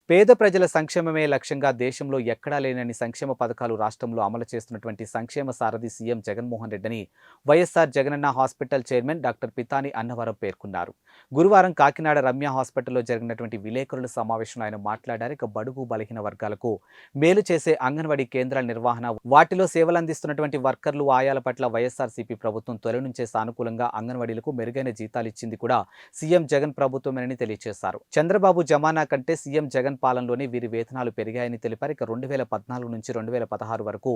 పేద ప్రజల సంక్షేమమే లక్ష్యంగా దేశంలో ఎక్కడా లేనన్ని సంక్షేమ పథకాలు రాష్ట్రంలో అమలు చేస్తున్నటువంటి సంక్షేమ సారథి సీఎం జగన్మోహన్ రెడ్డిని YSR Jagananna hospital chairman doctor Pitani Annavaram పేర్కొన్నారు. గురువారం కాకినాడ రమ్య హాస్పిటల్లో జరిగినటువంటి విలేకరుల సమావేశంలో ఆయన మాట్లాడారు. ఇక బడుగు బలహీన వర్గాలకు మేలు చేసే అంగన్వాడీ కేంద్రాల నిర్వహణ, వాటిలో సేవలందిస్తున్నటువంటి వర్కర్లు, ఆయాల పట్ల వైఎస్ఆర్సీపీ ప్రభుత్వం తొలి నుంచే సానుకూలంగా అంగన్వాడీలకు మెరుగైన జీతాలు ఇచ్చింది కూడా సీఎం జగన్ ప్రభుత్వమేనని తెలియజేశారు. చంద్రబాబు జమానా కంటే సీఎం జగన్ పాలనలోనే వీరి వేతనాలు పెరిగాయని తెలిపారు. ఇక 2014 నుంచి 2016 వరకు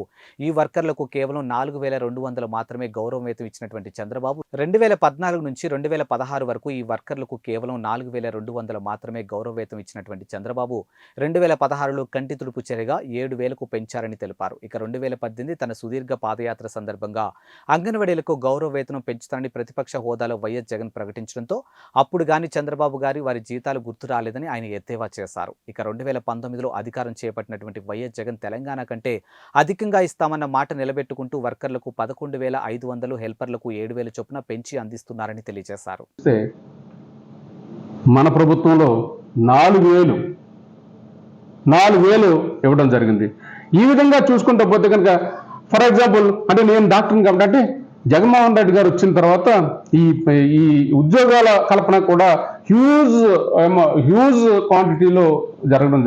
ఈ వర్కర్లకు కేవలం 4,200 మాత్రమే గౌరవ వేతనం ఇచ్చినటువంటి చంద్రబాబు 2014 నుంచి 2016 వరకు ఈ వర్కర్లకు కేవలం 4,200 మాత్రమే గౌరవ వేతనం ఇచ్చినటువంటి చంద్రబాబు 2016లో కంటి తుడుపు చర్యగా 7,000కు పెంచారని తెలిపారు. ఇక 2018 తన సుదీర్ఘ పాదయాత్ర సందర్భంగా అంగన్వాడీలకు గౌరవ వేతనం పెంచుతానని ప్రతిపక్ష హోదాలో వైఎస్ జగన్ ప్రకటించడంతో అప్పుడు గాని చంద్రబాబు గారి వారి జీతాలు గుర్తు రాలేదని ఆయన ఎద్దేవా చేశారు. ఇక 2019లో అధికారం చేపట్టినటువంటి వైఎస్ జగన్ తెలంగాణ కంటే అధికంగా ఇస్తామన్న మాట నిలబెట్టుకుంటూ వర్కర్లకు 11,500, హెల్పర్లకు 7,000 చొప్పున పెంచి అందిస్తున్నారని తెలియజేశారు. మన ప్రభుత్వంలో 4,000 ఇవ్వడం జరిగింది. ఈ విధంగా చూసుకుంటూ పోతే కనుక ఫర్ ఎగ్జాంపుల్ అంటే నేను డాక్టర్ని కాబట్టి అంటే జగన్మోహన్ రెడ్డి గారు వచ్చిన తర్వాత ఈ ఉద్యోగాల కల్పన కూడా హ్యూజ్ క్వాంటిటీలో జరగడం,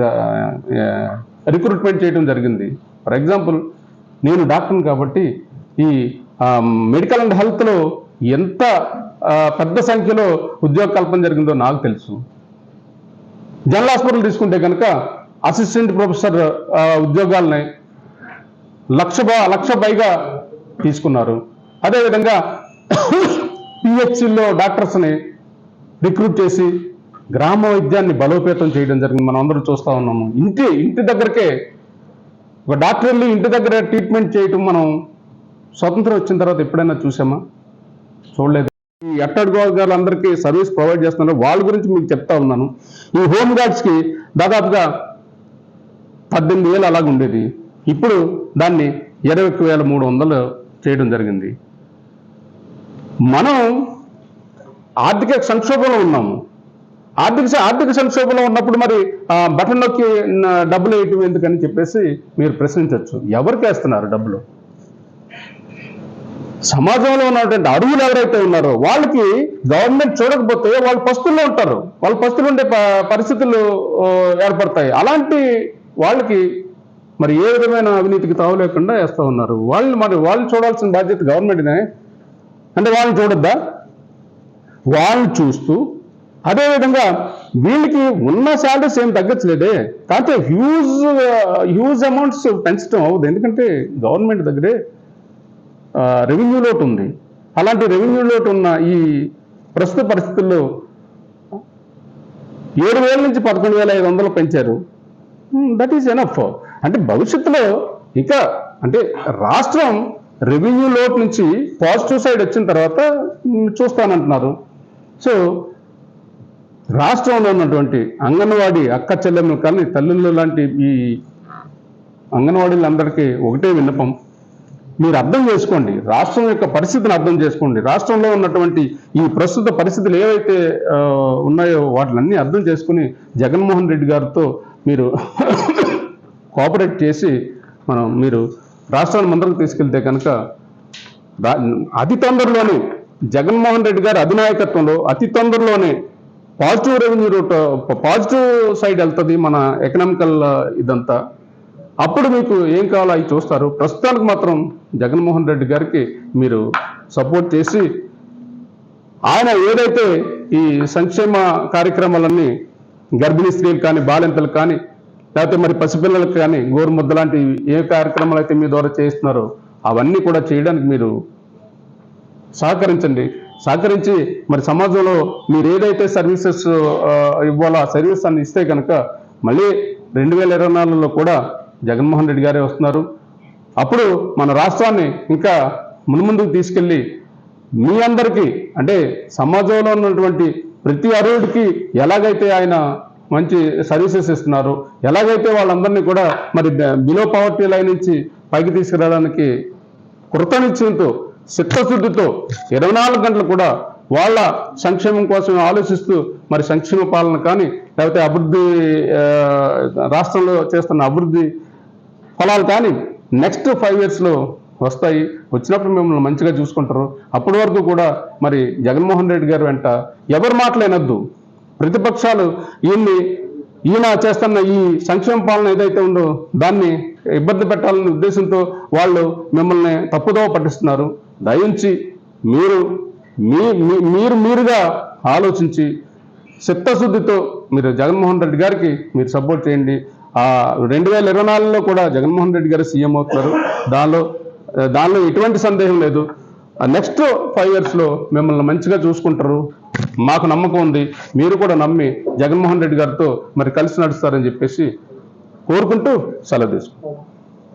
రిక్రూట్మెంట్ చేయడం జరిగింది. ఫర్ ఎగ్జాంపుల్ నేను డాక్టర్ని కాబట్టి ఈ మెడికల్ అండ్ హెల్త్లో ఎంత పెద్ద సంఖ్యలో ఉద్యోగ కల్పన జరిగిందో నాకు తెలుసు. జనరల్ హాస్పిటల్ తీసుకుంటే కనుక అసిస్టెంట్ ప్రొఫెసర్ ఉద్యోగాలని లక్ష పైగా తీసుకున్నారు. అదేవిధంగా పిహెచ్సిలో డాక్టర్స్ని రిక్రూట్ చేసి గ్రామ వైద్యాన్ని బలోపేతం చేయడం జరిగింది. మనం అందరూ చూస్తూ ఉన్నాము. ఇంటి దగ్గరకే ఒక డాక్టర్ వెళ్ళి ఇంటి దగ్గర ట్రీట్మెంట్ చేయటం మనం స్వతంత్రం వచ్చిన తర్వాత ఎప్పుడైనా చూసామా? చూడలేదు. ఈ అట్టడుగుగారులందరికీ సర్వీస్ ప్రొవైడ్ చేస్తున్నారు. వాళ్ళ గురించి మీకు చెప్తా ఉన్నాను. ఈ హోమ్ గార్డ్స్కి దాదాపుగా 18,000 అలాగ ఉండేది. ఇప్పుడు దాన్ని 21,300 చేయడం జరిగింది. మనం ఆర్థిక సంక్షోభంలో ఉన్నాము. ఆర్థిక సంక్షోభంలో ఉన్నప్పుడు మరి బటన్ నొక్కి డబ్బులు వేయటం ఎందుకని చెప్పేసి మీరు ప్రశ్నించవచ్చు. ఎవరికి వేస్తున్నారు డబ్బులు? సమాజంలో ఉన్నటువంటి అర్హులు ఎవరైతే ఉన్నారో వాళ్ళకి గవర్నమెంట్ చూడకపోతే వాళ్ళు పస్తుల్లో ఉంటారు. వాళ్ళు పస్తులు ఉండే పరిస్థితులు ఏర్పడతాయి. అలాంటి వాళ్ళకి మరి ఏ విధమైన అవినీతికి తావు లేకుండా వేస్తూ ఉన్నారు. వాళ్ళు చూడాల్సిన బాధ్యత గవర్నమెంట్నే. అంటే వాళ్ళని చూడొద్దా? వాళ్ళని చూస్తూ అదేవిధంగా వీళ్ళకి ఉన్న శాలరీస్ ఏం తగ్గట్లేదే, కాకపోతే హ్యూజ్ అమౌంట్స్ పెంచడం అవుతుంది. ఎందుకంటే గవర్నమెంట్ దగ్గరే రెవెన్యూ లోటు ఉంది. అలాంటి రెవెన్యూ లోటు ఉన్న ఈ ప్రస్తుత పరిస్థితుల్లో 7,000 నుంచి 11,500 పెంచారు. That is enough. అంటే భవిష్యత్తులో ఇంకా అంటే రాష్ట్రం రెవెన్యూ లోటు నుంచి పాజిటివ్ సైడ్ వచ్చిన తర్వాత చూస్తానంటున్నారు. సో రాష్ట్రంలో ఉన్నటువంటి అంగన్వాడీ అక్క చెల్లెమ్మలు కానీ తల్లులు లాంటి ఈ అంగన్వాడీలందరికీ ఒకటే విన్నపం, మీరు అర్థం చేసుకోండి. రాష్ట్రం యొక్క పరిస్థితిని అర్థం చేసుకోండి. రాష్ట్రంలో ఉన్నటువంటి ఈ ప్రస్తుత పరిస్థితులు ఏవైతే ఉన్నాయో వాటిలన్నీ అర్థం చేసుకుని జగన్మోహన్ రెడ్డి గారితో మీరు కోఆపరేట్ చేసి మీరు రాష్ట్రాన్ని ముందరకు తీసుకెళ్తే కనుక అతి తొందరలోనే జగన్మోహన్ రెడ్డి గారి అధినాయకత్వంలో అతి తొందరలోనే positive revenue route, positive side వెళ్తుంది మన ఎకనామికల్ ఇదంతా. అప్పుడు మీకు ఏం కావాలో అవి చూస్తారు. ప్రస్తుతానికి మాత్రం జగన్మోహన్ రెడ్డి గారికి మీరు సపోర్ట్ చేసి ఆయన ఏదైతే ఈ సంక్షేమ కార్యక్రమాలన్నీ గర్భిణీ స్త్రీలు కానీ, బాలింతలు కానీ, లేకపోతే మరి పసిపిల్లలకు కానీ గోరుముద్ద లాంటి ఏ కార్యక్రమాలు అయితే మీ ద్వారా చేస్తున్నారో అవన్నీ కూడా చేయడానికి మీరు సహకరించి మరి సమాజంలో మీరు ఏదైతే సర్వీసెస్ ఇవ్వాలో ఆ సర్వీస్ అన్ని ఇస్తే కనుక మళ్ళీ 2024లో కూడా జగన్మోహన్ రెడ్డి గారే వస్తున్నారు. అప్పుడు మన రాష్ట్రాన్ని ఇంకా మున్ముందుకు తీసుకెళ్ళి మీ అందరికీ అంటే సమాజంలో ఉన్నటువంటి ప్రతి అర్హుడికి ఎలాగైతే ఆయన మంచి సర్వీసెస్ ఇస్తున్నారు, ఎలాగైతే వాళ్ళందరినీ కూడా మరి బిలో పవర్టీ లైన్ నుంచి పైకి తీసుకురావడానికి కృతనిశ్చయంతో చిత్తశుద్ధితో 24 గంటలు కూడా వాళ్ళ సంక్షేమం కోసం ఆలోచిస్తూ మరి సంక్షేమ పాలన కానీ లేకపోతే అభివృద్ధి రాష్ట్రంలో చేస్తున్న అభివృద్ధి ఫలాలు కానీ నెక్స్ట్ 5 yearsలో వస్తాయి. వచ్చినప్పుడు మిమ్మల్ని మంచిగా చూసుకుంటారు. అప్పటి వరకు కూడా మరి జగన్మోహన్ రెడ్డి గారు వెంట ఎవరి మాటలేనద్దు. ప్రతిపక్షాలు ఈయన చేస్తున్న ఈ సంక్షేమ పాలన ఏదైతే ఉందో దాన్ని ఇబ్బంది పెట్టాలనే ఉద్దేశంతో వాళ్ళు మిమ్మల్ని తప్పుదోవ పట్టిస్తున్నారు. దయించి మీరుగా ఆలోచించి చిత్తశుద్ధితో మీరు జగన్మోహన్ రెడ్డి గారికి మీరు సపోర్ట్ చేయండి. 2024లో కూడా జగన్మోహన్ రెడ్డి గారు సీఎం అవుతున్నారు. దానిలో ఎటువంటి సందేహం లేదు. నెక్స్ట్ 5 yearsలో మిమ్మల్ని మంచిగా చూసుకుంటారు. మాకు నమ్మకం ఉంది. మీరు కూడా నమ్మి జగన్మోహన్ రెడ్డి గారితో మరి కలిసి నడుస్తారని చెప్పేసి కోరుకుంటూ సెలవు తీసుకుంటాం.